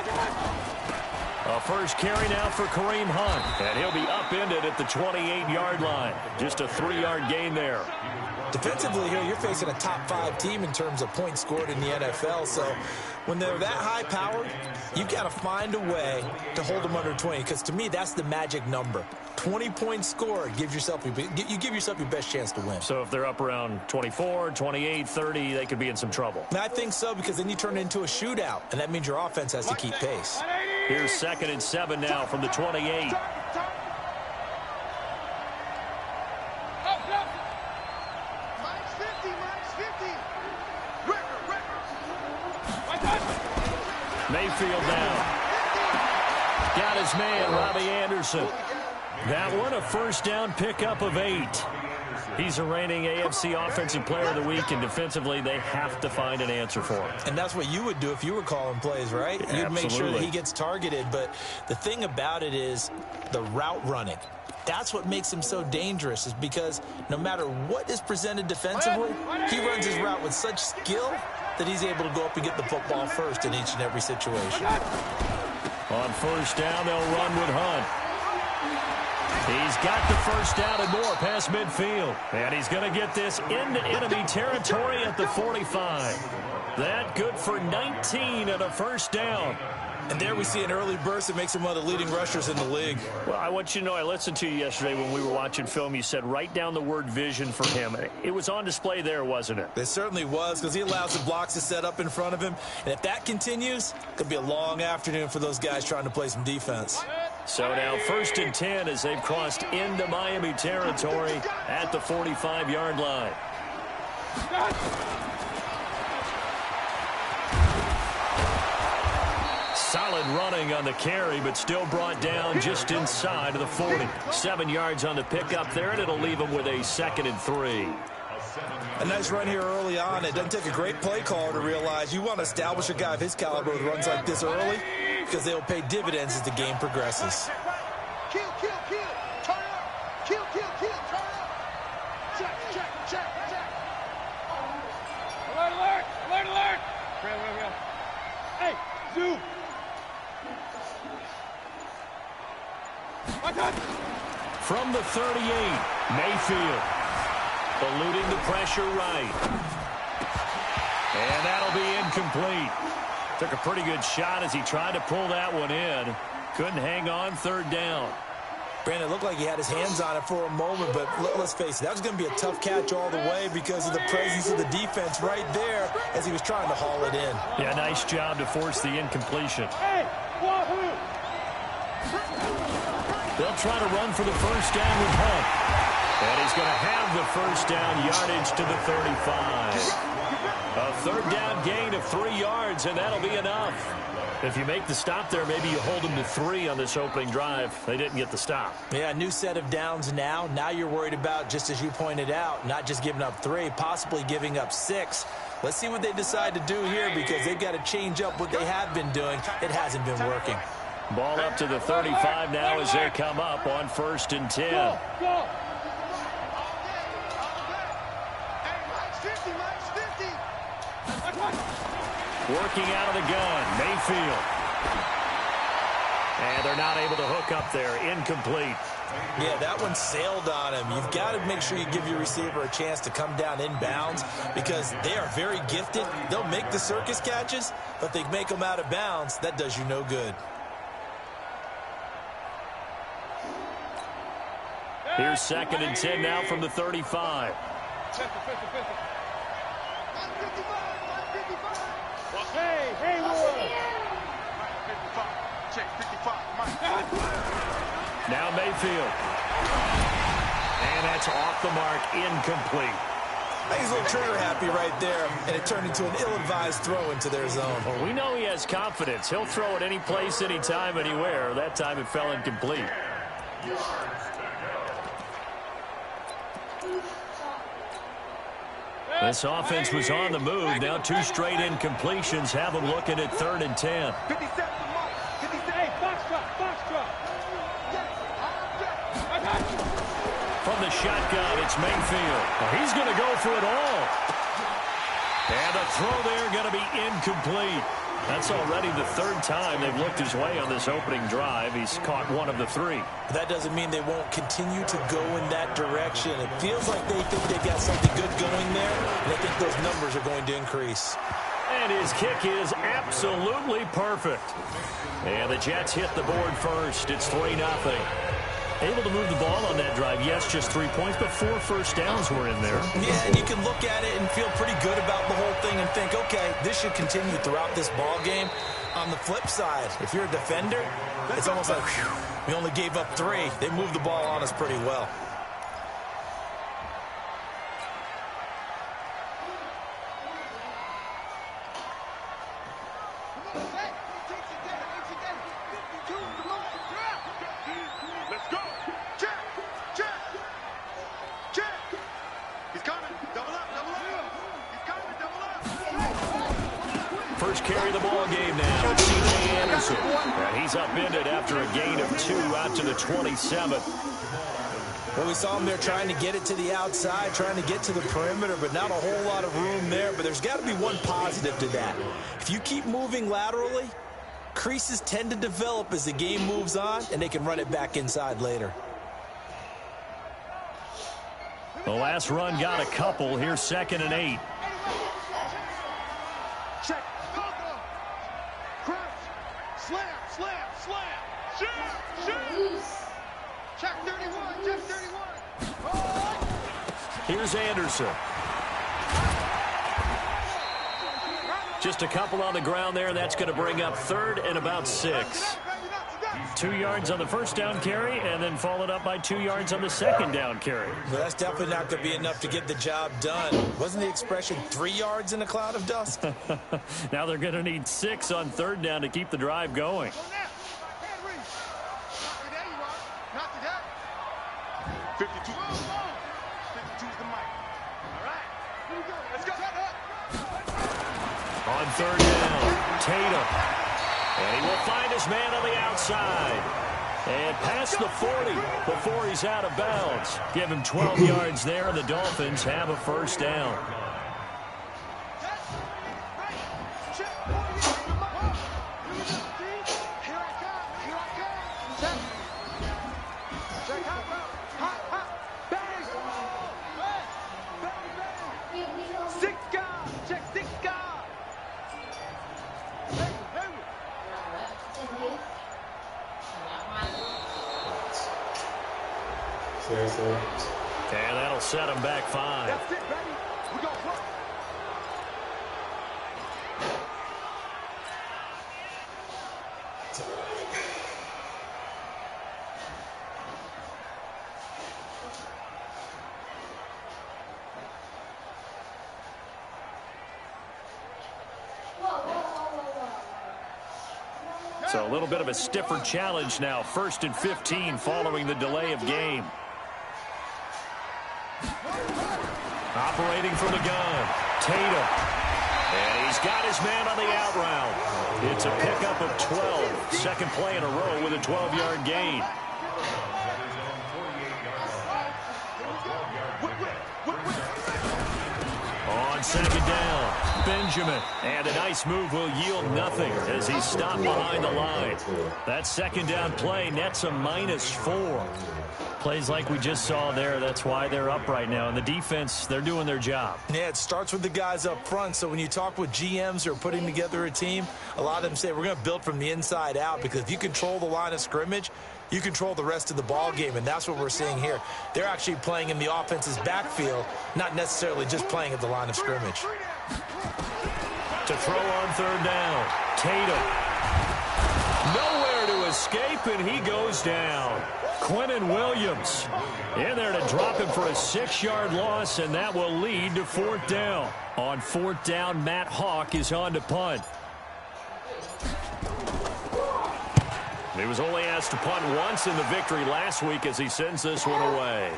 A first carry now for Kareem Hunt. And he'll be upended at the 28-yard line. Just a 3-yard gain there. Defensively here, you're facing a top-5 team in terms of points scored in the NFL. So when they're that high-powered, you've got to find a way to hold them under 20. Because to me, that's the magic number. 20 points scored, you give yourself your best chance to win. So if they're up around 24, 28, 30, they could be in some trouble. And I think so, because then you turn it into a shootout, and that means your offense has to keep pace. Here's 2nd and 7 now from the 28. Mayfield now. Got his man, Robbie Anderson. That one, a first down pickup of 8. He's a reigning AFC Offensive Player of the Week, and defensively, they have to find an answer for him. And that's what you would do if you were calling plays, right? You'd make sure that he gets targeted. But the thing about it is the route running. That's what makes him so dangerous, is because no matter what is presented defensively, he runs his route with such skill that he's able to go up and get the football first in each and every situation. On first down, they'll run with Hunt. He's got the first down and more past midfield. And he's going to get this into enemy territory at the 45. That good for 19 and a first down. And there we see an early burst that makes him one of the leading rushers in the league. Well, I want you to know, I listened to you yesterday when we were watching film. You said write down the word vision for him. It was on display there, wasn't it? It certainly was, because he allows the blocks to set up in front of him. And if that continues, it could be a long afternoon for those guys trying to play some defense. So now 1st and 10 as they've crossed into Miami territory at the 45-yard line. Solid running on the carry, but still brought down just inside of the 40. 7 yards on the pickup there, and it'll leave him with a 2nd and 3. A nice run here early on. It doesn't take a great play caller to realize you want to establish a guy of his caliber with runs like this early, because they'll pay dividends as the game progresses. Kill, kill, kill. Turn up. Kill, kill, kill. Turn up. Check, check, check, check. Alert, alert. Alert, alert. Real. Hey, zoom. From the 38, Mayfield eluding the pressure right. And that'll be incomplete. Took a pretty good shot as he tried to pull that one in. Couldn't hang on, 3rd down. Brandon, it looked like he had his hands on it for a moment, but let's face it, that was going to be a tough catch all the way because of the presence of the defense right there as he was trying to haul it in. Yeah, nice job to force the incompletion. Hey, wahoo! They'll try to run for the first down with Hunt. And he's going to have the first down, yardage to the 35. A 3rd down gain of 3 yards, and that'll be enough. If you make the stop there, maybe you hold them to 3 on this opening drive. They didn't get the stop. Yeah, new set of downs now. Now you're worried about, just as you pointed out, not just giving up 3, possibly giving up 6. Let's see what they decide to do here, because they've got to change up what they have been doing. It hasn't been working. Ball up to the 35 now as they come up on 1st and 10. Go. Working out of the gun, Mayfield. And they're not able to hook up there. Incomplete. Yeah, that one sailed on him. You've got to make sure you give your receiver a chance to come down inbounds, because they are very gifted. They'll make the circus catches, but they make them out of bounds. That does you no good. Here's 2nd and 10 now from the 35. Hey, now Mayfield. And that's off the mark, incomplete. I think he's a little trigger happy right there, and it turned into an ill-advised throw into their zone. Well, we know he has confidence. He'll throw it any place, anytime, anywhere. That time it fell incomplete. This offense was on the move. Now 2 straight incompletions have them looking at 3rd and 10. From the shotgun, it's Mayfield. He's going to go for it all. And the throw there going to be incomplete. That's already the third time they've looked his way on this opening drive. He's caught one of the three. That doesn't mean they won't continue to go in that direction. It feels like they think they've got something good going there, and I think those numbers are going to increase. And his kick is absolutely perfect. And the Jets hit the board first. It's 3-0. Able to move the ball on that drive. Yes, just 3 points, but 4 first downs were in there. Yeah, and you can look at it and feel pretty good about the whole thing and think, okay, this should continue throughout this ball game. On the flip side, if you're a defender, it's almost like, whew, we only gave up 3. They moved the ball on us pretty well. First carry of the ball game now. It's C.J. Anderson. And he's upended after a gain of 2 out to the 27. Well, we saw him there trying to get it to the outside, trying to get to the perimeter, but not a whole lot of room there. But there's got to be one positive to that. If you keep moving laterally, creases tend to develop as the game moves on, and they can run it back inside later. The last run got a couple. Here's 2nd and 8. Check. Crouch. Slam. Shoot. Check 31. Check 31. Here's Anderson. Just a couple on the ground there. That's going to bring up 3rd and about 6. 2 yards on the first down carry, and then followed up by 2 yards on the second down carry. Well, that's definitely not going to be enough to get the job done. Wasn't the expression 3 yards in a cloud of dust? Now they're going to need 6 on 3rd down to keep the drive going. 52. 52's the mic. All right. Here we go. Let's go. On 3rd down, Tatum. And he will find his man on the outside. And past the 40 before he's out of bounds. Give him 12 yards there, and the Dolphins have a first down. And that'll set him back 5. That's it, baby. We go play. So a little bit of a stiffer challenge now. 1st and 15 following the delay of game. Operating from the gun, Tatum. And he's got his man on the out route. It's a pickup of 12. Second play in a row with a 12-yard gain. On 2nd down, Benjamin. And a nice move will yield nothing as he's stopped behind the line. That 2nd down play nets a -4. Plays like we just saw there, that's why they're up right now. And the defense, they're doing their job. Yeah, it starts with the guys up front. So when you talk with GMs who are putting together a team, a lot of them say we're going to build from the inside out, because if you control the line of scrimmage, you control the rest of the ball game, and that's what we're seeing here. They're actually playing in the offense's backfield, not necessarily just playing at the line of scrimmage. To throw on 3rd down, Tatum. Nowhere to escape, and he goes down. Quinnen Williams in there to drop him for a 6-yard loss, and that will lead to 4th down. On 4th down, Matt Hawk is on to punt. He was only asked to punt once in the victory last week as he sends this one away.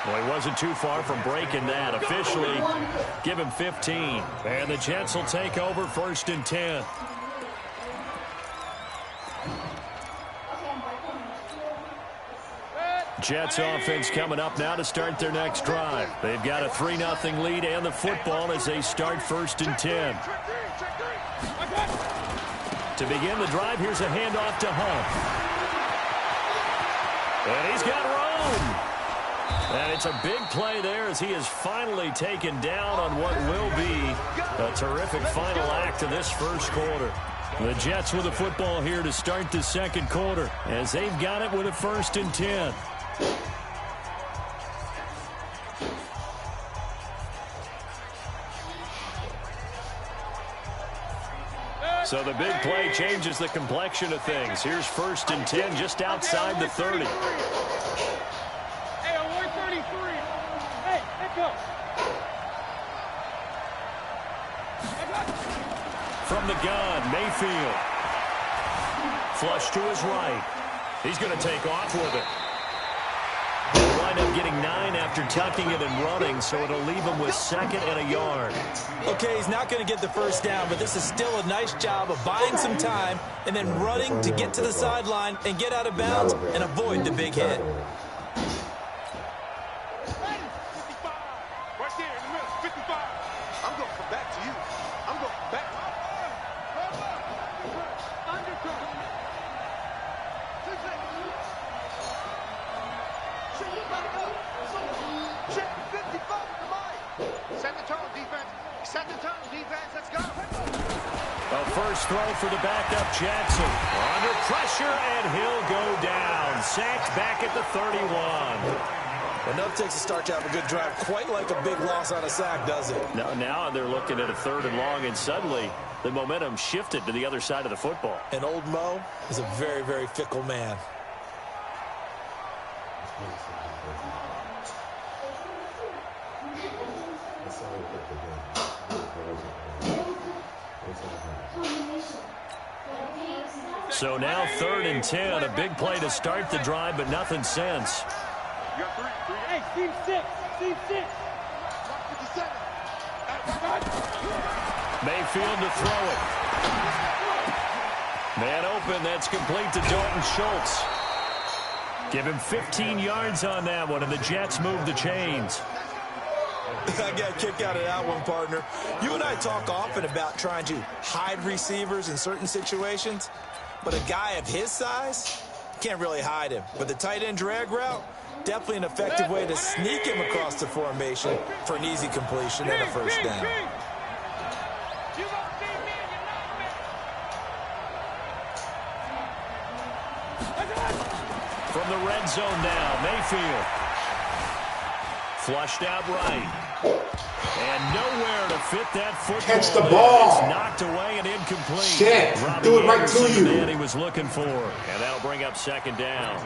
Well, he wasn't too far from breaking that. Officially, give him 15. And the Jets will take over 1st and 10. Jets offense coming up now to start their next drive. They've got a 3-0 lead and the football as they start 1st and 10. To begin the drive, here's a handoff to Hunt. And he's got room. And it's a big play there as he is finally taken down on what will be a terrific final act of this first quarter. The Jets with the football here to start the second quarter as they've got it with a 1st and 10. So the big play changes the complexion of things. Here's 1st and 10 just outside the 30. Hey, on 133. Hey, let's go. From the gun, Mayfield. Flush to his right. He's going to take off with it. He'll wind up getting 9 after tucking it and running, so it'll leave him with 2nd and a yard. Okay, he's not going to get the first down, but this is still a nice job of buying some time and then running to get to the sideline and get out of bounds and avoid the big hit. Right there in the middle, 55. I'm going to come back to you. I'm going to come back. Set the tone, defense. Set the tone, defense. Let's go. A first throw for the backup Jackson. Under pressure, and he'll go down. Sacked back at the 31. Enough takes a start to have a good drive. Quite like a big loss on a sack, does it? Now they're looking at a 3rd and long, and suddenly the momentum shifted to the other side of the football. And old Mo is a very, very fickle man. So now 3rd and 10, a big play to start the drive, but nothing since. You got 3. Hey, team 6. Team 6. 57. Mayfield to throw it. Man open, that's complete to Dalton Schultz. Give him 15 yards on that one, and the Jets move the chains. I got a kick out of that one, partner. You and I talk often about trying to hide receivers in certain situations, but a guy of his size can't really hide him. But the tight end drag route, definitely an effective way to sneak him across the formation for an easy completion and a first down. From the red zone now, Mayfield. Flushed out right. And nowhere to fit that football. Catch the ball. It's knocked away and incomplete. Shit. Do it right to you. The man he was looking for. And that'll bring up 2nd down.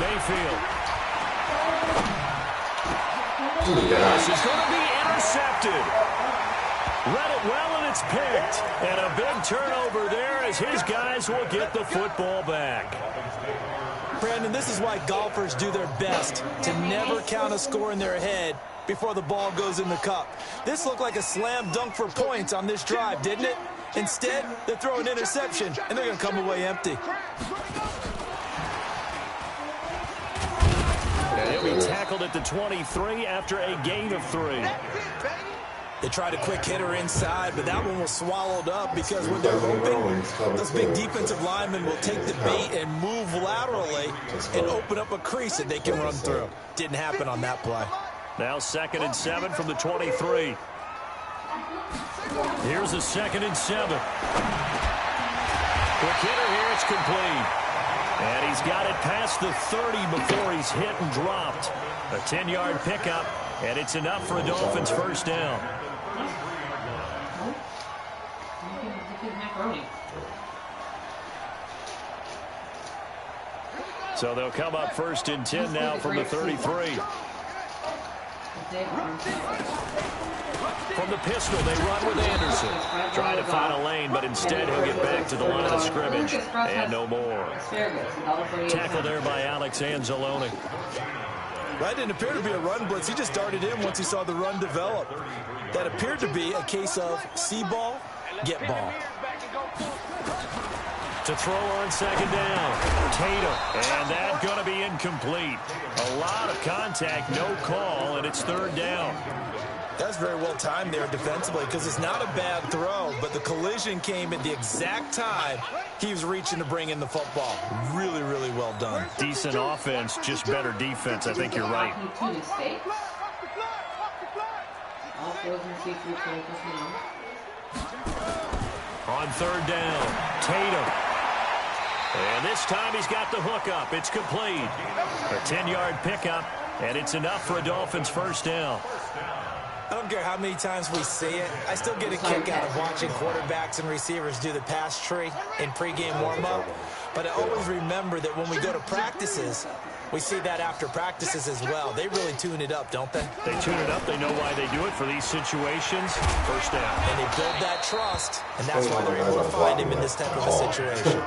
Mayfield. This is going to be intercepted. Read it well, and it's picked. And a big turnover there as his guys will get the football back. Brandon, this is why golfers do their best to never count a score in their head before the ball goes in the cup. This looked like a slam dunk for points on this drive, didn't it? Instead, they throw an interception, and they're going to come away empty. He'll be tackled at the 23 after a gain of 3. They tried a quick hitter inside, but that one was swallowed up because when they're hoping, those big defensive linemen will take the bait and move laterally and open up a crease that they can run through. Didn't happen on that play. Now 2nd and 7 from the 23. Here's a 2nd and 7. Quick hitter here, it's complete. And he's got it past the 30 before he's hit and dropped. A 10-yard pickup, and it's enough for a Dolphins first down. So they'll come up 1st and 10 now from the 33. From the pistol, they run with Anderson. Trying to find a lane, but instead he'll get back to the line of scrimmage. And no more. Tackle there by Alex Anzalone. That didn't appear to be a run blitz. He just darted in once he saw the run develop. That appeared to be a case of see ball, get ball. To throw on second down, Tatum. And that's going to be incomplete. A lot of contact, no call, and it's third down. That's very well timed there defensively because it's not a bad throw, but the collision came at the exact time he was reaching to bring in the football. Really, really well done. Decent offense, just better defense. I think you're right. On third down, Tatum. And this time he's got the hook up. It's complete. A 10-yard pickup, and it's enough for a Dolphins first down. I don't care how many times we see it. I still get a kick out of watching quarterbacks and receivers do the pass tree in pregame warm-up. But I always remember that when we go to practices, we see that after practices as well. They really tune it up, don't they? They tune it up. They know why they do it for these situations. First down. And they build that trust, and that's why they're able to find him in this type of a situation.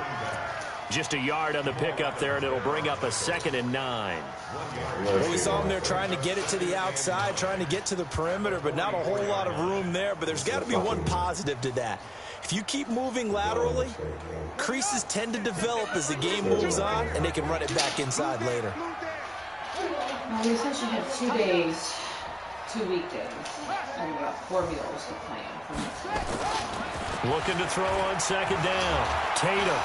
Just a yard on the pickup there, and it'll bring up a 2nd and 9. Well, we saw him there trying to get it to the outside, trying to get to the perimeter, but not a whole lot of room there. But there's got to be one positive to that. If you keep moving laterally, creases tend to develop as the game moves on, and they can run it back inside later. Well, we essentially have 2 days, 2 weekdays, and about 4 meals to plan. Looking to throw on second down. Tatum.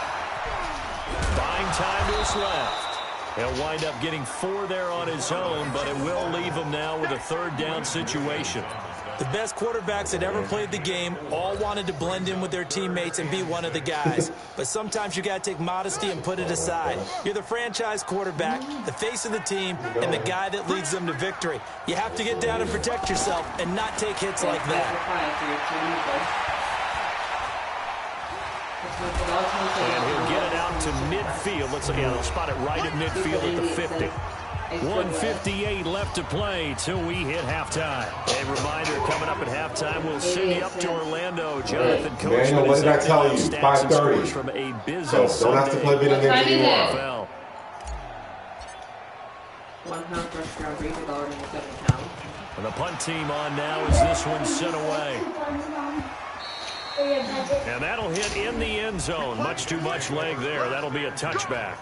Buying time to his left. He'll wind up getting 4 there on his own, but it will leave him now with a third down situation. The best quarterbacks that ever played the game all wanted to blend in with their teammates and be one of the guys. But sometimes you got to take modesty and put it aside. You're the franchise quarterback, the face of the team, and the guy that leads them to victory. You have to get down and protect yourself and not take hits like that. And he'll get it out to midfield. Looks like they'll spot it right at midfield at the 50. 1:58 left to play till we hit halftime. A reminder, coming up at halftime, we'll send you up to Orlando. Jonathan Coachman. Daniel, what did I tell you? 5:30. From a busy So don't have to play video games anymore. And the punt team on now as this one's sent away. And that'll hit in the end zone. Much too much leg there. That'll be a touchback.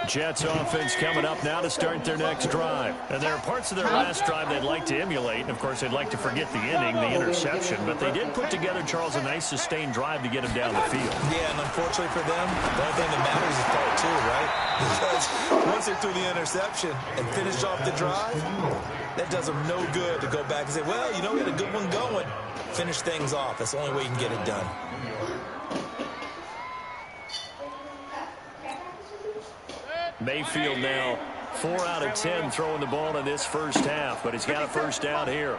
Jets offense coming up now to start their next drive. And there are parts of their last drive they'd like to emulate. And, of course, they'd like to forget the inning, the interception. But they did put together, Charles, a nice sustained drive to get him down the field. Yeah, and unfortunately for them, the only thing that matters is part 2, right? Because once they threw the interception and finished off the drive, that does them no good to go back and say, well, you know, we had a good one going. Finish things off. That's the only way you can get it done. Mayfield now 4 out of 10 throwing the ball in this first half, but he's got a first down here.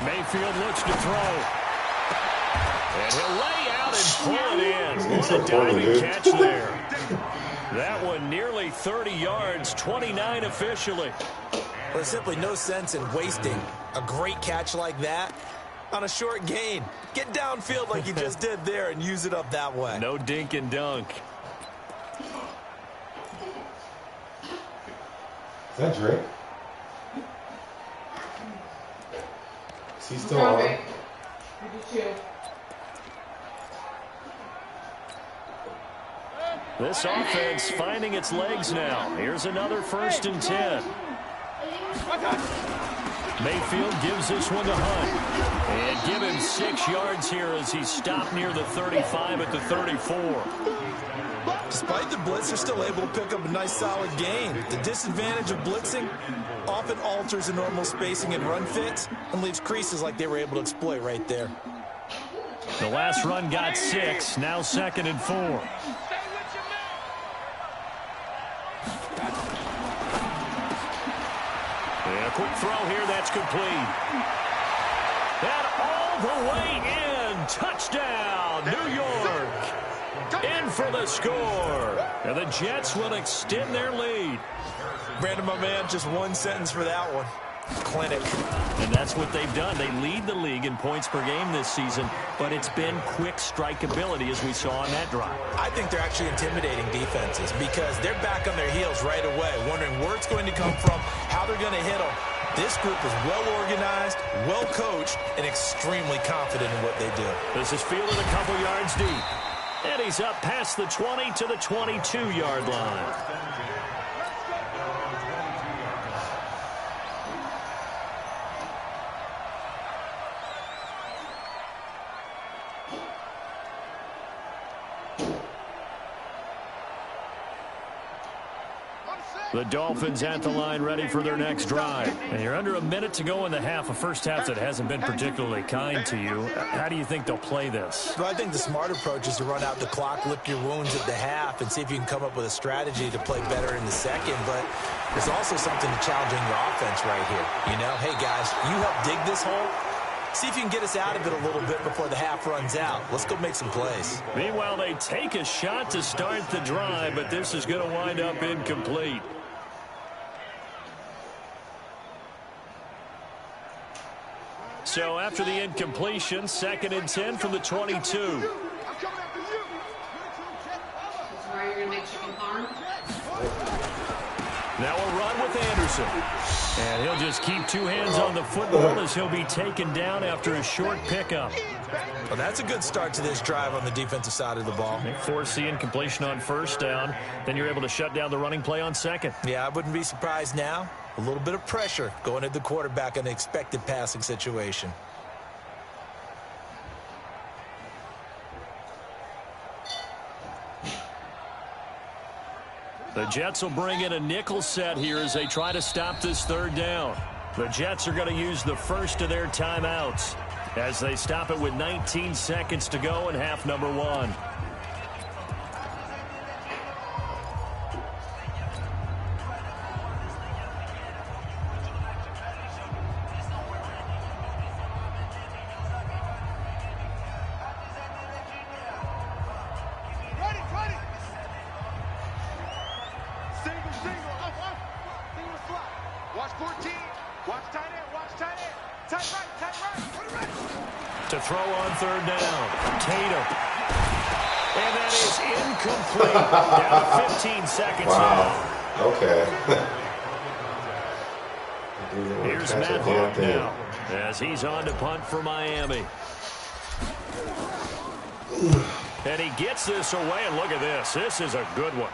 Mayfield looks to throw. And he'll lay out and pull it in. What a diving catch there. That one nearly 30 yards, 29 officially. There's simply no sense in wasting a great catch like that on a short gain. Get downfield like you just did there and use it up that way. No dink and dunk. Is that Drake? Is he still on? This offense finding its legs now. Here's another 1st and 10. Mayfield gives this one to Hunt. And give him 6 yards here as he stopped near the 35 at the 34. Despite the blitz, they're still able to pick up a nice solid gain. The disadvantage of blitzing often alters the normal spacing and run fits and leaves creases like they were able to exploit right there. The last run got 6, now 2nd and 4. quick throw here. That's complete. And all the way in. Touchdown, New York. In for the score. And the Jets will extend their lead. Brandon, my man, just one sentence for that one. Clinic. And that's what they've done. They lead the league in points per game this season, but it's been quick strikeability as we saw on that drive. I think they're actually intimidating defenses because they're back on their heels right away, wondering where it's going to come from, how they're going to hit them. This group is well organized, well coached, and extremely confident in what they do. This is fielded a couple yards deep. And he's up past the 20 to the 22-yard line. The Dolphins at the line ready for their next drive. And you're under a minute to go in the half, a first half that hasn't been particularly kind to you. How do you think they'll play this? Well, I think the smart approach is to run out the clock, lick your wounds at the half, and see if you can come up with a strategy to play better in the second. But there's also something to challenging your offense right here. You know, hey, guys, you help dig this hole. See if you can get us out of it a little bit before the half runs out. Let's go make some plays. Meanwhile, they take a shot to start the drive, but this is going to wind up incomplete. So after the incompletion, 2nd and 10 from the 22. Now a run with Anderson. And he'll just keep two hands on the football as he'll be taken down after a short pickup. Well, that's a good start to this drive on the defensive side of the ball. They force the incompletion on first down. Then you're able to shut down the running play on second. Yeah, I wouldn't be surprised now. A little bit of pressure going at the quarterback in an expected passing situation. The Jets will bring in a nickel set here as they try to stop this third down. The Jets are going to use the first of their timeouts as they stop it with 19 seconds to go in half number 1. To throw on third down. Tatum. And that is incomplete. Down to 15 seconds now. Okay. Here's Matt Hawk now as he's on to punt for Miami. And he gets this away, and look at this. This is a good one.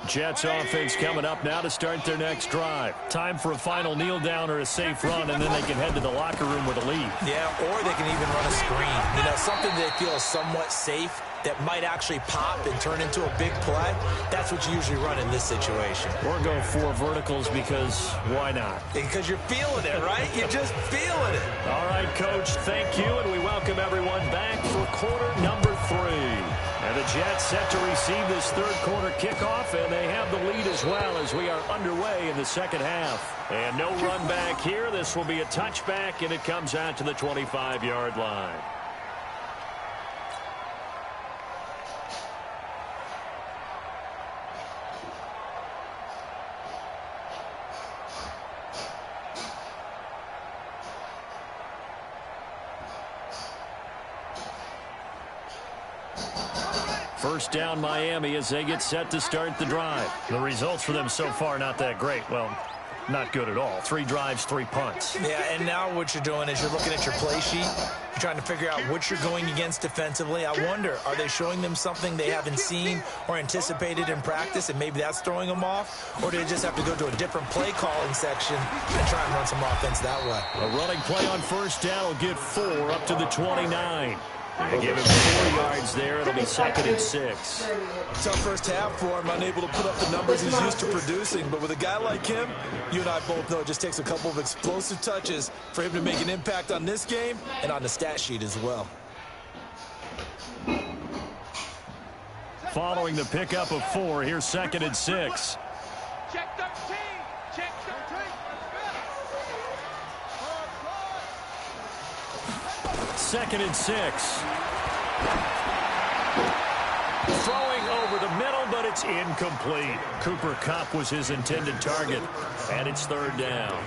Jets offense coming up now to start their next drive. Time for a final kneel down or a safe run, and then they can head to the locker room with a lead. Yeah, or they can even run a screen. You know, something they feel somewhat safe that might actually pop and turn into a big play. That's what you usually run in this situation. Or go 4 verticals because why not? Because you're feeling it, right? You're just feeling it. All right, Coach, thank you, and we welcome everyone back for quarter number 3. And the Jets set to receive this third quarter kickoff, and they have the lead as well as we are underway in the second half. And no run back here. This will be a touchback, and it comes out to the 25-yard line. First down Miami as they get set to start the drive. The results for them so far not that great. Well, not good at all. 3 drives, 3 punts. Yeah, and now what you're doing is you're looking at your play sheet. You're trying to figure out what you're going against defensively. I wonder, are they showing them something they haven't seen or anticipated in practice, and maybe that's throwing them off? Or do they just have to go to a different play calling section and try and run some offense that way? A running play on first down will get 4 up to the 29. They give him 4 yards there. It'll be 2nd and 6. Tough first half for him, unable to put up the numbers he's used to producing. But with a guy like him, you and I both know it just takes a couple of explosive touches for him to make an impact on this game and on the stat sheet as well. Following the pickup of 4, here's 2nd and 6. Check 13. Check 13. 2nd and 6. Throwing over the middle, but it's incomplete. Cooper Kupp was his intended target, and it's 3rd down.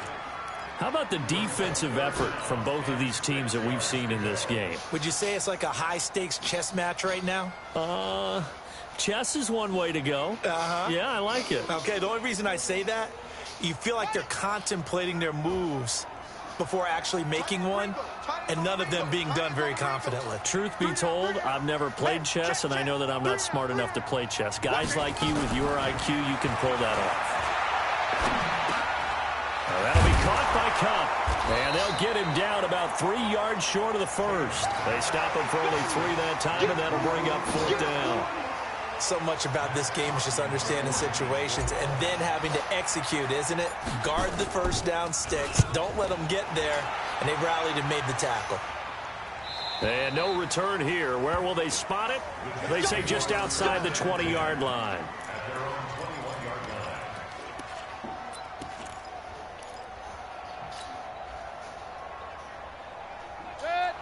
How about the defensive effort from both of these teams that we've seen in this game? Would you say it's like a high-stakes chess match right now? Chess is one way to go. Yeah, I like it. Okay, the only reason I say that, you feel like they're contemplating their moves before actually making one, and none of them being done very confidently. Truth be told, I've never played chess, and I know that I'm not smart enough to play chess. Guys like you with your IQ, you can pull that off. That'll be caught by Kupp. And they'll get him down about 3 yards short of the first. They stop him for only 3 that time, and that'll bring up 4th down. So much about this game is just understanding situations and then having to execute, isn't it? Guard the first down sticks. Don't let them get there. And they rallied and made the tackle. And no return here. Where will they spot it? They say just outside the 20-yard line.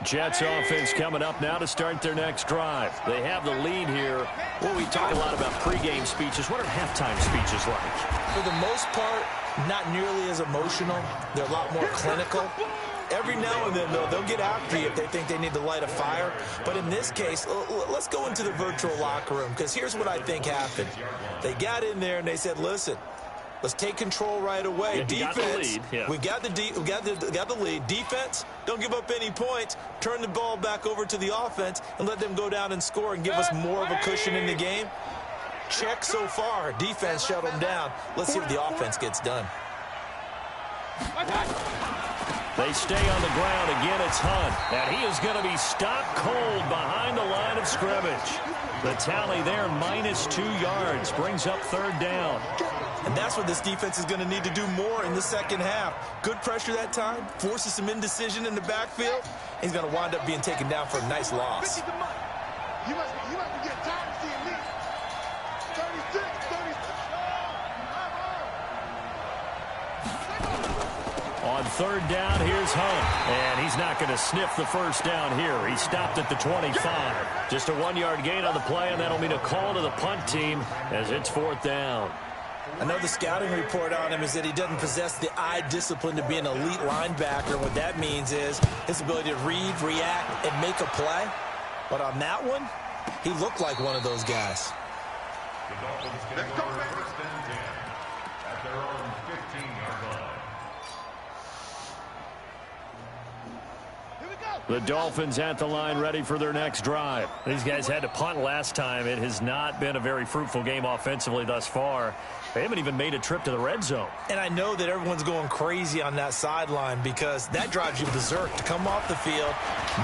Jets offense coming up now to start their next drive. They have the lead here. Well, we talk a lot about pregame speeches. What are halftime speeches like? For the most part, not nearly as emotional. They're a lot more clinical. Every now and then, though, they'll get after you if they think they need to light a fire. But in this case, let's go into the virtual locker room, because here's what I think happened. They got in there and they said, listen, let's take control right away. Yeah, defense, we got the lead. Defense, don't give up any points. Turn the ball back over to the offense and let them go down and score and give us more of a cushion in the game. Check so far. Defense shut them down. Let's see what the offense gets done. They stay on the ground. Again, it's Hunt. And he is going to be stopped cold behind the line of scrimmage. The tally there, -2 yards, brings up 3rd down. And that's what this defense is going to need to do more in the second half. Good pressure that time, forces some indecision in the backfield. He's going to wind up being taken down for a nice loss. You must be getting tired of seeing me. 36, 36. On 3rd down, here's Hunt. And he's not going to sniff the first down here. He stopped at the 25. Just a 1-yard gain on the play, and that'll mean a call to the punt team as it's 4th down. I know the scouting report on him is that he doesn't possess the eye discipline to be an elite linebacker. What that means is his ability to read, react, and make a play. But on that one, he looked like one of those guys. The Dolphins get first and 10 at their own 15-yard line. The Dolphins at the line ready for their next drive. These guys had to punt last time. It has not been a very fruitful game offensively thus far. They haven't even made a trip to the red zone. And I know that everyone's going crazy on that sideline because that drives you berserk to come off the field,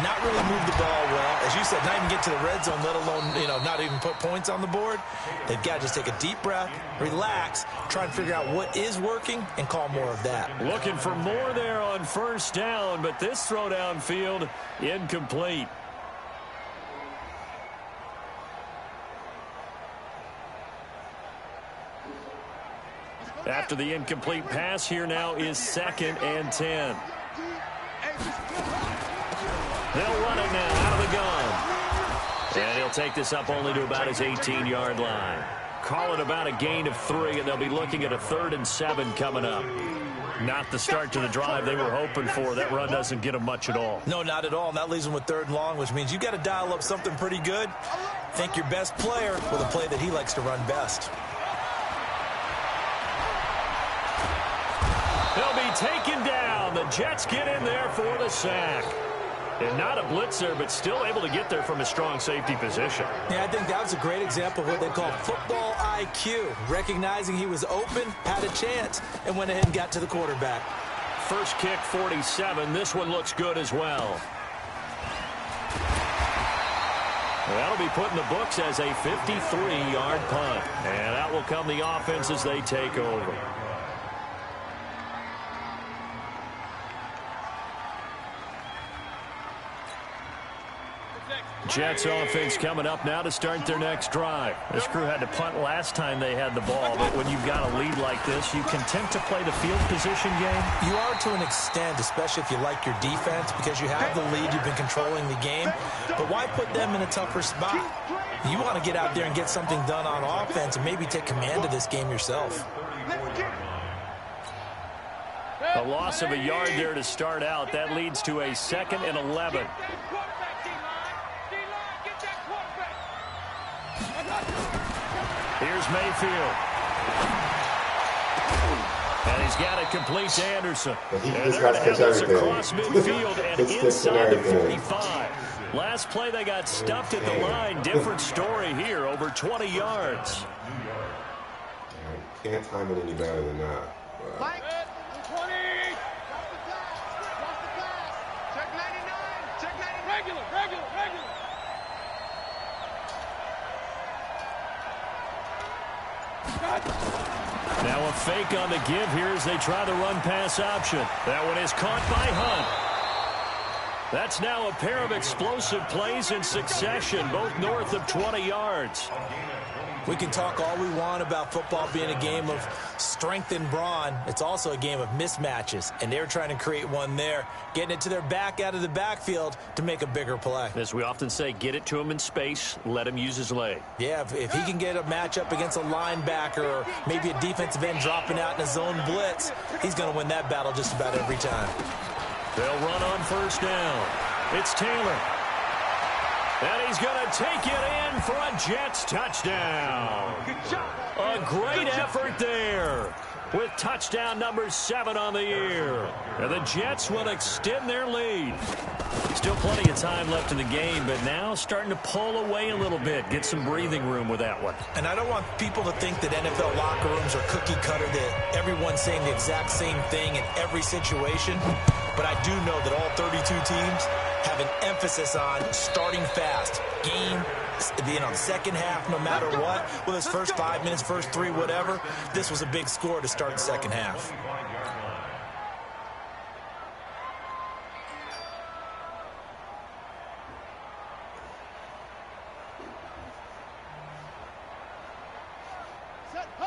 not really move the ball well. As you said, not even get to the red zone, let alone, not even put points on the board. They've got to just take a deep breath, relax, try and figure out what is working and call more of that. Looking for more there on 1st down, but this throw downfield incomplete. After the incomplete pass, here now is 2nd and 10. They'll run it now out of the gun. And he'll take this up only to about his 18-yard line. Call it about a gain of 3, and they'll be looking at a 3rd and 7 coming up. Not the start to the drive they were hoping for. That run doesn't get them much at all. No, not at all. And that leaves them with 3rd and long, which means you got to dial up something pretty good. Think your best player with a play that he likes to run best. He'll be taken down. The Jets get in there for the sack. And not a blitzer, but still able to get there from a strong safety position. Yeah, I think that was a great example of what they call football IQ. Recognizing he was open, had a chance, and went ahead and got to the quarterback. First kick, 47. This one looks good as well. That'll be put in the books as a 53-yard punt. And out will come the offense as they take over. Jets offense coming up now to start their next drive. This crew had to punt last time they had the ball, but when you've got a lead like this, you content to play the field position game? You are to an extent, especially if you like your defense, because you have the lead, you've been controlling the game. But why put them in a tougher spot? You want to get out there and get something done on offense and maybe take command of this game yourself. A loss of a yard there to start out. That leads to a 2nd and 11. Here's Mayfield. And he's got it complete to Anderson. And they're going to have this across midfield and inside the 45. Last play they got stuffed at the line. Different story here, over 20 yards. Can't time it any better than that. Mike, 20. Check 99. Check 99. Regular. Now a fake on the give here as they try the run-pass option. That one is caught by Hunt. That's now a pair of explosive plays in succession, both north of 20 yards. We can talk all we want about football being a game of strength and brawn. It's also a game of mismatches, and they're trying to create one there, getting it to their back out of the backfield to make a bigger play. As we often say, get it to him in space, let him use his leg. Yeah, if he can get a matchup against a linebacker or maybe a defensive end dropping out in a zone blitz, he's going to win that battle just about every time. They'll run on first down. It's Taylor. And he's going to take it in for a Jets touchdown. A great effort there with touchdown number 7 on the year. And the Jets will extend their lead. Still plenty of time left in the game, but now starting to pull away a little bit. Get some breathing room with that one. And I don't want people to think that NFL locker rooms are cookie cutter, that everyone's saying the exact same thing in every situation. But I do know that all 32 teams have an emphasis on starting fast. Game, second half, no matter what. Well, his first 5 minutes, first 3, whatever. This was a big score to start the second half.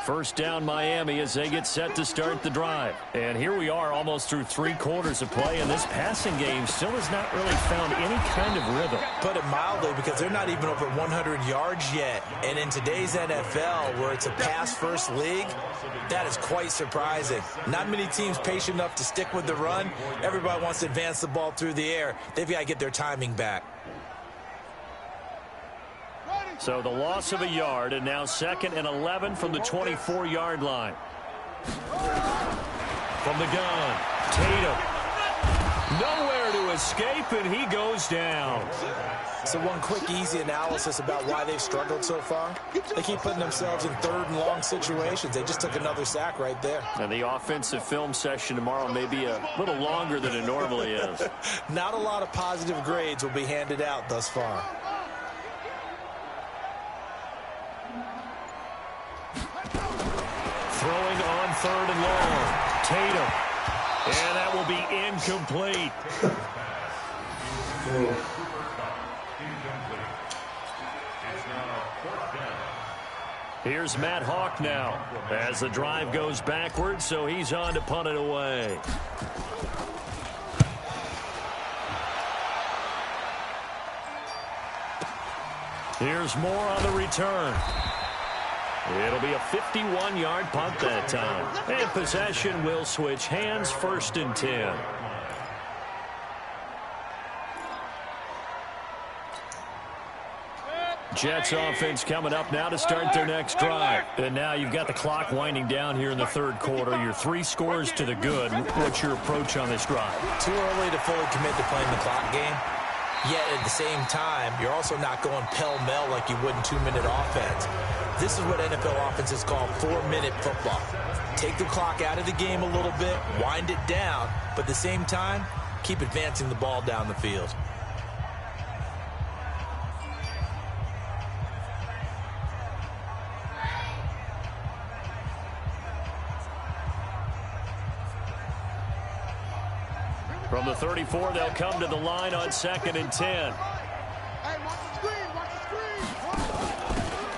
First down Miami as they get set to start the drive. And here we are almost through 3 quarters of play, and this passing game still has not really found any kind of rhythm. Put it mildly, because they're not even over 100 yards yet. And in today's NFL, where it's a pass-first league, that is quite surprising. Not many teams patient enough to stick with the run. Everybody wants to advance the ball through the air. They've got to get their timing back. So the loss of a yard, and now 2nd and 11 from the 24-yard line. From the gun, Tatum. Nowhere to escape, and he goes down. So one quick, easy analysis about why they've struggled so far. They keep putting themselves in 3rd and long situations. They just took another sack right there. And the offensive film session tomorrow may be a little longer than it normally is. Not a lot of positive grades will be handed out thus far. Throwing on 3rd and long. Tatum. And that will be incomplete. Here's Matt Hawk now as the drive goes backwards, so he's on to punt it away. Here's Moore on the return. It'll be a 51-yard punt that time. And possession will switch hands, 1st and 10. Jets offense coming up now to start their next drive. And now you've got the clock winding down here in the 3rd quarter. Your 3 scores to the good. What's your approach on this drive? Too early to fully commit to playing the clock game. Yet at the same time, you're also not going pell-mell like you would in 2-minute offense. This is what NFL offenses call 4-minute football. Take the clock out of the game a little bit, wind it down, but at the same time, keep advancing the ball down the field. From the 34, they'll come to the line on 2nd and 10.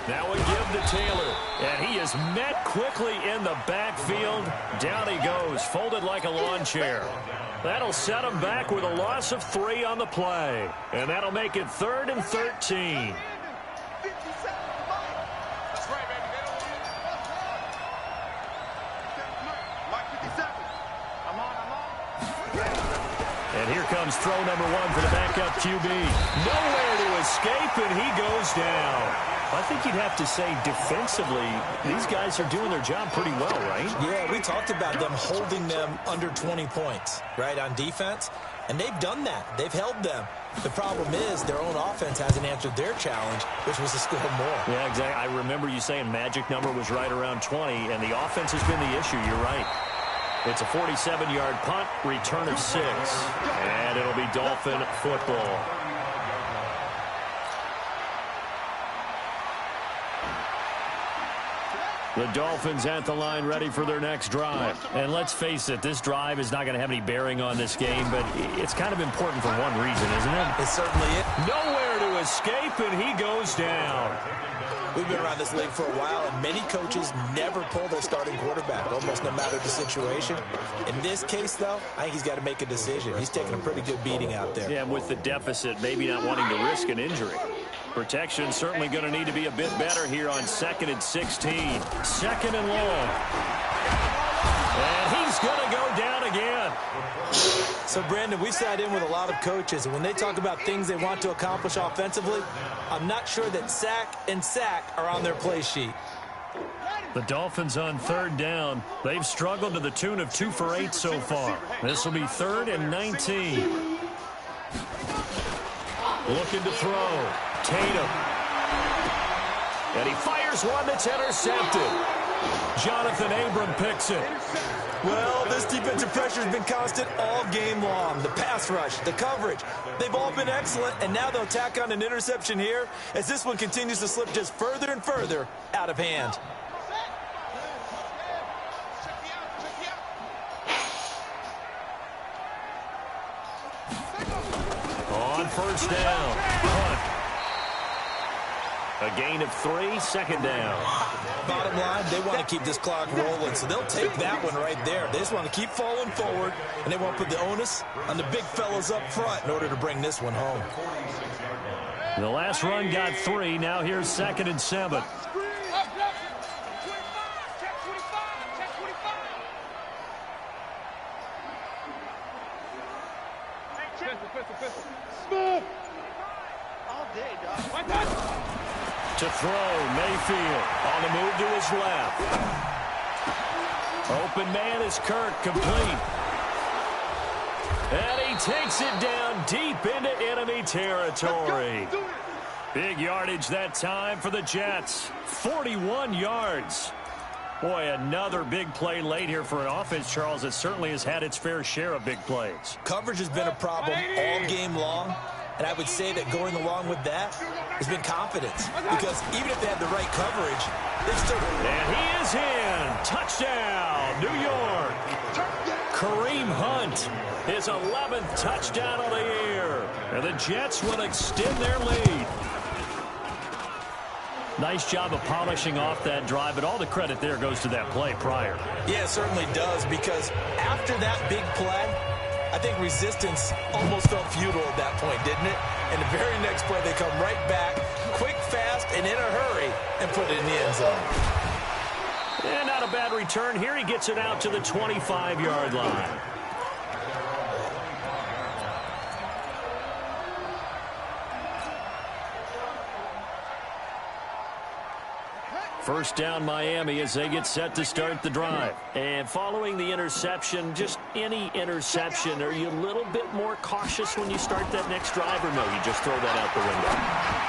Now we give to Taylor, and he is met quickly in the backfield. Down he goes, folded like a lawn chair. That'll set him back with a loss of 3 on the play, and that'll make it 3rd and 13. And here comes throw number 1 for the backup QB. Nowhere to escape, and he goes down. I think you'd have to say defensively, these guys are doing their job pretty well, right? Yeah, we talked about them holding them under 20 points, right, on defense. And they've done that. They've held them. The problem is their own offense hasn't answered their challenge, which was to score more. Yeah, exactly. I remember you saying magic number was right around 20, and the offense has been the issue. You're right. It's a 47-yard punt, return of 6, and it'll be Dolphin football. The Dolphins at the line ready for their next drive. And let's face it, this drive is not going to have any bearing on this game, but it's kind of important for one reason, isn't it? It certainly is. Nowhere to escape, and he goes down. We've been around this league for a while, and many coaches never pull their starting quarterback, almost no matter the situation. In this case, though, I think he's got to make a decision. He's taking a pretty good beating out there. Yeah, and with the deficit, maybe not wanting to risk an injury. Protection certainly going to need to be a bit better here on 2nd and 16. 2nd and long. And he's going to go down again. So, Brandon, we sat in with a lot of coaches, and when they talk about things they want to accomplish offensively, I'm not sure that sack and sack are on their play sheet. The Dolphins on 3rd down. They've struggled to the tune of 2 for 8 so far. This will be 3rd and 19. Looking to throw. Tatum. And he fires one that's intercepted. Jonathan Abram picks it. Well, this defensive pressure has been constant all game long. The pass rush, the coverage, they've all been excellent, and now they'll tack on an interception here as this one continues to slip just further and further out of hand. On 1st down. Punt. A gain of 3, 2nd down. Bottom line, they want to keep this clock rolling, so they'll take that one right there. They just want to keep falling forward, and they won't put the onus on the big fellas up front in order to bring this one home. The last run got 3. Now here's 2nd and 7. To throw, Mayfield on the move to his left. Open man is Kirk, complete. And he takes it down deep into enemy territory. Big yardage that time for the Jets. 41 yards. Boy, another big play late here for an offense, Charles, that certainly has had its fair share of big plays. Coverage has been a problem all game long. And I would say that going along with that has been confidence. Because even if they had the right coverage, they've still... And he is in. Touchdown, New York. Kareem Hunt, his 11th touchdown of the year. And the Jets will extend their lead. Nice job of polishing off that drive, but all the credit there goes to that play prior. Yeah, it certainly does, because after that big play, I think resistance almost felt futile at that point, didn't it? And the very next play, they come right back, quick, fast, and in a hurry, and put it in the end zone. And not a bad return. Here he gets it out to the 25-yard line. First down, Miami, as they get set to start the drive. And following the interception, just any interception, are you a little bit more cautious when you start that next drive, or no, you just throw that out the window?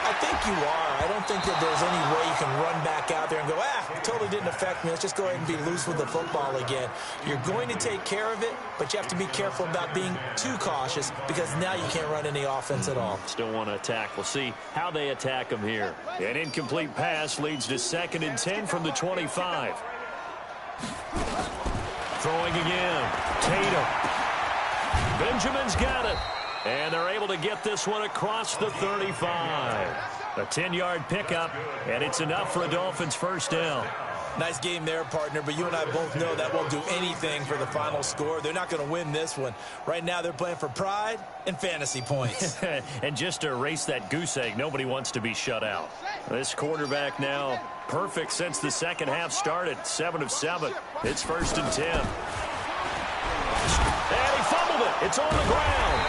I think you are. I don't think that there's any way you can run back out there and go, it totally didn't affect me. Let's just go ahead and be loose with the football again. You're going to take care of it, but you have to be careful about being too cautious, because now you can't run any offense at all. Still want to attack. We'll see how they attack them here. An incomplete pass leads to 2nd and 10 from the 25. Throwing again. Tatum. Benjamin's got it. And they're able to get this one across the 35. A 10-yard pickup, and it's enough for a Dolphins first down. Nice game there, partner, but you and I both know that won't do anything for the final score. They're not going to win this one. Right now they're playing for pride and fantasy points. And just to erase that goose egg, nobody wants to be shut out. This quarterback now perfect since the second half started. 7 of 7. It's 1st and 10. And he fumbled it. It's on the ground.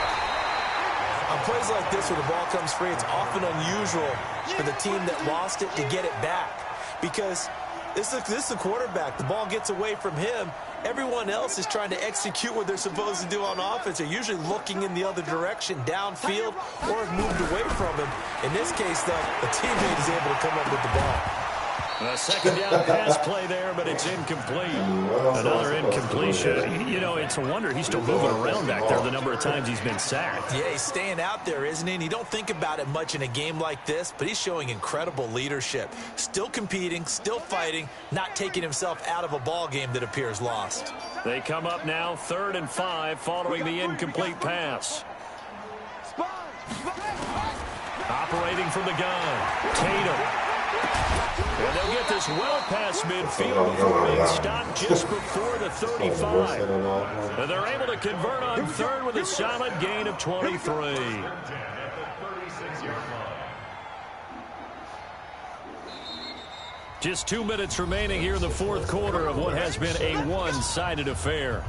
On plays like this where the ball comes free, it's often unusual for the team that lost it to get it back. Because this is a quarterback. The ball gets away from him. Everyone else is trying to execute what they're supposed to do on offense. They're usually looking in the other direction, downfield, or have moved away from him. In this case, though, a teammate is able to come up with the ball. A second down pass play there, but it's incomplete. Another incompletion. You know, it's a wonder he's still moving around back there the number of times he's been sacked. Yeah, he's staying out there, isn't he? And you don't think about it much in a game like this, but he's showing incredible leadership. Still competing, still fighting, not taking himself out of a ball game that appears lost. They come up now 3rd and 5 following the incomplete pass. Operating from the gun, Tatum. And they'll get this well past midfield before being stopped just before the 35. And they're able to convert on 3rd with a solid gain of 23. Just 2 minutes remaining here in the 4th quarter of what has been a one-sided affair.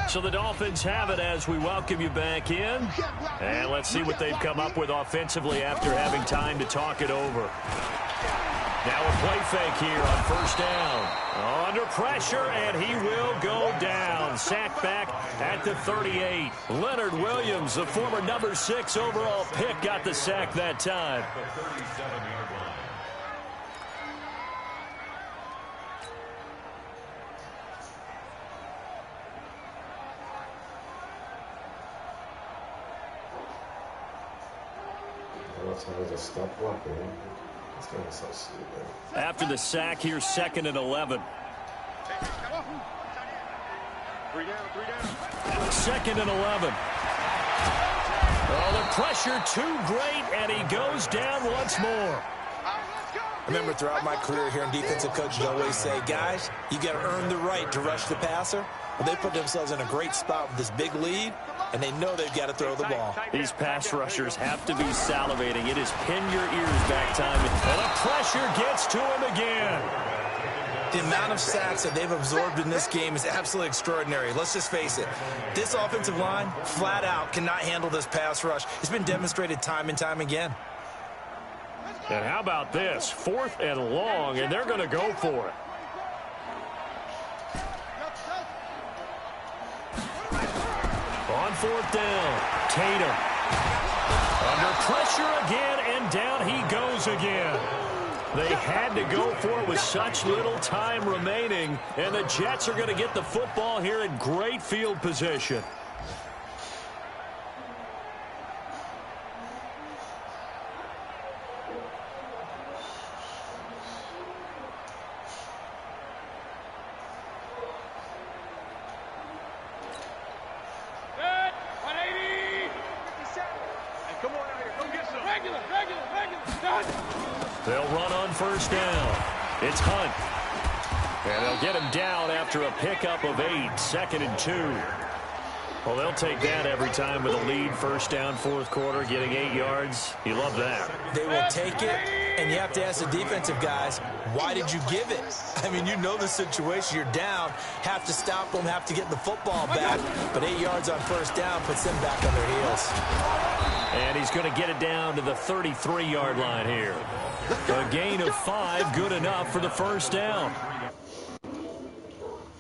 So the Dolphins have it as we welcome you back in. And let's see what they've come up with offensively after having time to talk it over. Now a play fake here on 1st down. Under pressure, and he will go down. Sacked back at the 38. Leonard Williams, the former number 6 overall pick, got the sack that time. After the sack, here's 2nd and 11. 3 down. 2nd and 11. Oh, the pressure too great, and he goes down once more. I remember throughout my career here in defensive coaches always say, guys, you got to earn the right to rush the passer. Well, they put themselves in a great spot with this big lead, and they know they've got to throw the ball. These pass rushers have to be salivating. It is pin your ears back time. And the pressure gets to him again. The amount of sacks that they've absorbed in this game is absolutely extraordinary. Let's just face it. This offensive line, flat out, cannot handle this pass rush. It's been demonstrated time and time again. And how about this? 4th and long, and they're going to go for it. On 4th down, Tatum. Under pressure again, and down he goes again. They had to go for it with such little time remaining, and the Jets are going to get the football here in great field position. They'll run on 1st down. It's Hunt. And they'll get him down after a pickup of 8. 2nd and 2. Well, they'll take that every time with a lead. 1st down, 4th quarter, getting 8 yards. You love that. They will take it, and you have to ask the defensive guys, why did you give it? I mean, you know the situation. You're down, have to stop them, have to get the football back. But 8 yards on 1st down puts them back on their heels. And he's going to get it down to the 33-yard line here. A gain of 5, good enough for the 1st down.